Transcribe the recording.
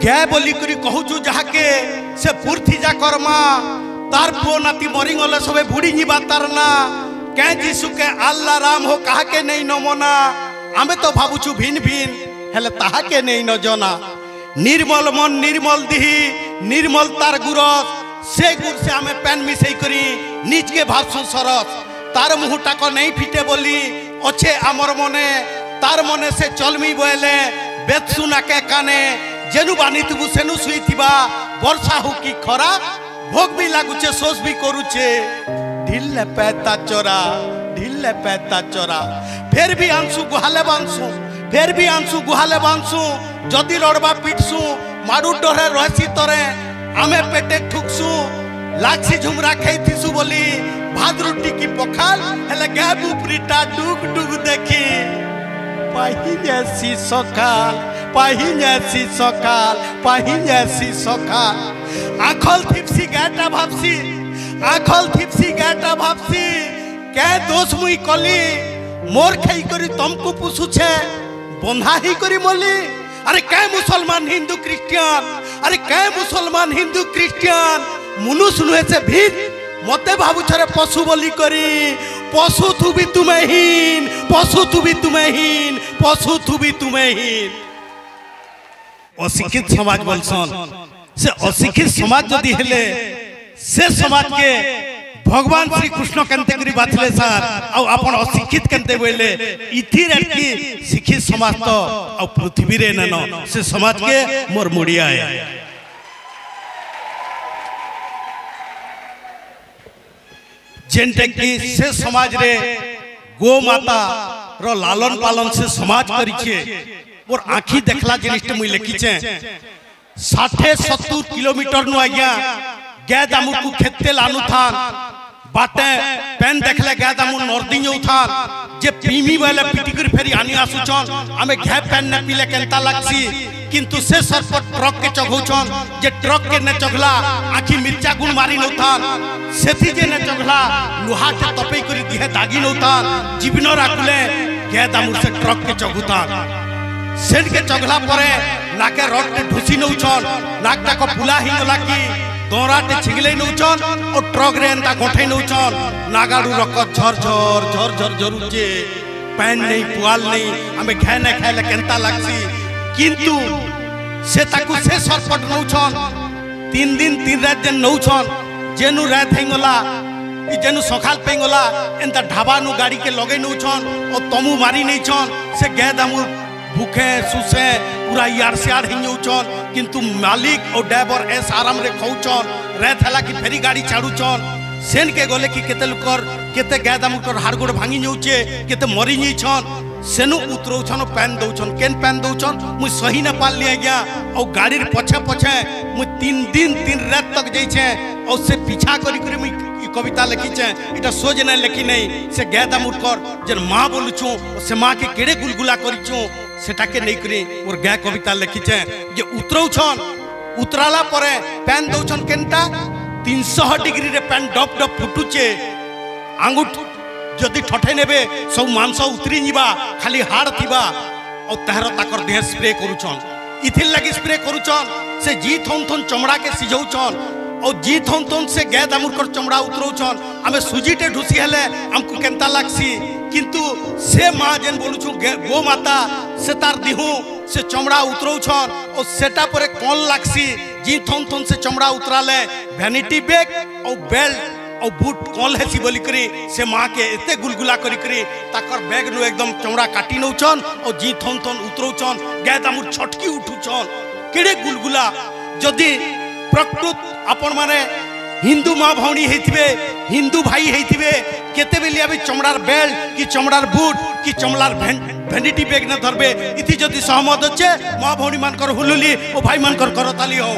गाय बोली करी कहूचु जहाके से पूर्ति जा कर्मा तार पुओ नाती मरी गले सबे बुड़ी जीवा तार ना कै जीसु के अल्लाह राम हो कहा के नहीं नमना आमे तो भावुचु भिन भिन हेले ताहा के नहीं न जना निर्मल मन निर्मल दिही निर्मल तार गुरस से गुर से आमे पेन मिसई करी निज के भाषण सरस तार मुहटा को नहीं फिटे बोली अच्छे आमर मने तार मने से चलमी बोले बेतसुना के काने जेनु बानी तुबु सेनु सुई थिबा वर्षा हो की खरा भोग भी लागुचे सोच भी करूचे ढिल्ले पैता चोरा फिर भी आंसू गुहाले बांसू फिर भी आंसू गुहाले बांसू जदि लड़बा पिटसू मारू डरे रहसी तरे आमे पेटे ठुकसू लाक्षी झुमरा खाइथिसु बोली भात रोटी की पखाल हेले गैब उपरीटा डुग डुग देखी पाहिनेसी सकाल आखल थिपसी गाटा भापसी कै दोष मुई कली मोर खाई करी तुमको पुछुछे बंधा ही करी मोली अरे कै मुसलमान हिंदू क्रिश्चियन मुनुष नुहे से भीत मते भावु छरे पशु बोली करी पशु तू भी तुम्हें हीन अशिक्षित समाज बोलसन से अशिक्षित समाज जदि हेले से समाज के भगवान श्री कृष्ण केनते करी बाथले सर आ आपण अशिक्षित केनते बोले इथि की शिक्षित समाज तो आ पृथ्वी रे न से समाज के मोर मुड़िया है जेंटे की से समाज रे गो माता रो लालन पालन से समाज करिछे और आखी देखला जिनिस मुई लिखिछे 60-70 किलोमीटर नु आज्ञा गाय दामु को खेते लानु थान बाटे पेन देखले गाय दामु नर्दी जो थान जे पीमी वाले पिटिकर फेरी आनी आसुचन आमे घे पेन न पीले केनता लागसी किंतु से सर पर ट्रक के चघौचन जे ट्रक के ने चघला आखी मिर्चा गुण मारी न थान सेथि जे ने चघला लोहा के तपई करी दिहे दागी न थान जीवन राखले गाय दामु से ट्रक के चघुतान सेन के चघला परे नाके रड के ढुसी नउछन नाकटा को पुला ही गला की दोराटे छिगले नउछन और ट्रक रे एंता गोठे नउछन नागाडू रक झर जरुचे पैन नहीं पुआल नहीं हमें खाने खाइले केनता लागसी किंतु से ताकू से सरपट नउछन 3 दिन 3 रात दिन नउछन जेनु रात हेंगला ई जेनु सखाल पेंगला एंता ढाबा नु गाड़ी के लगे नउछन और तमु मारी नइछन से गे दामु भूखे सुसे पूरा यार से यार हिंचन किंतु मालिक और ड्राइवर एस आराम रे खौचन रेत हला की फेरी गाड़ी चाड़ुचन सेन के गले की केते लुकर केते गादा मुकर हाड़गोड़ भांगी नउचे केते मरी नइछन सेनु उतरौछन पैन दउछन केन पैन दउछन मुई सही न पाल लिया गया और गाड़ी रे पछे मुई 3 दिन 3 रात तक जइछे और से पीछा करी करी मुई कविता लिखीचे इटा सोच न लिखी नहीं से गादा मुकर जन मां बोलुछु से मां के केड़े गुलगुला करिछु सेटा के नहीं करी और गाय कविता लिखीचे जे उतरौछन उतराला परे पैन दउछन केनटा 300 डिग्री रे पैन डब डब फुटुचे आंगुठ जदि ठठे नेबे सब मांस उतरी जीवा खाली हाड़ थिबा और तहर ताकर देह स्प्रे करूछन इथिल लगी स्प्रे करूछन से जी थन थन चमड़ा के सिझौछन और जी थन थन से गाय दामुर चमड़ा उतरौछन आमे सुजीटे ढुसी हेले हमको केनता लागसी किंतु से माँ जेन बोलुछु गो माता से तार दिहु से चमड़ा उतरौछन और सेटा परे कौन लागसी जी थन थन से चमड़ा उतराले वैनिटी बैग और बेल्ट और बूट कौन हेसी बोली करी से माँ के एते गुलगुला करी करी ताकर बैग नु एकदम चमड़ा काटी नौछन और जी थन थन उतरौछन गाय दामुर छटकी उठुछन केड़े गुलगुला जदि प्रकृत आपण माने हिंदू माँ भौणी हेथिबे हिंदू भाई हेथिबे केते बेलिया भी चमड़ार बेल्ट कि चमड़ार बूट कि चमड़ार वैनिटी बैग न धरबे इति जदि सहमत होचे माँ भौणी मानकर हुलुली ओ भाई मानकर करताली हो।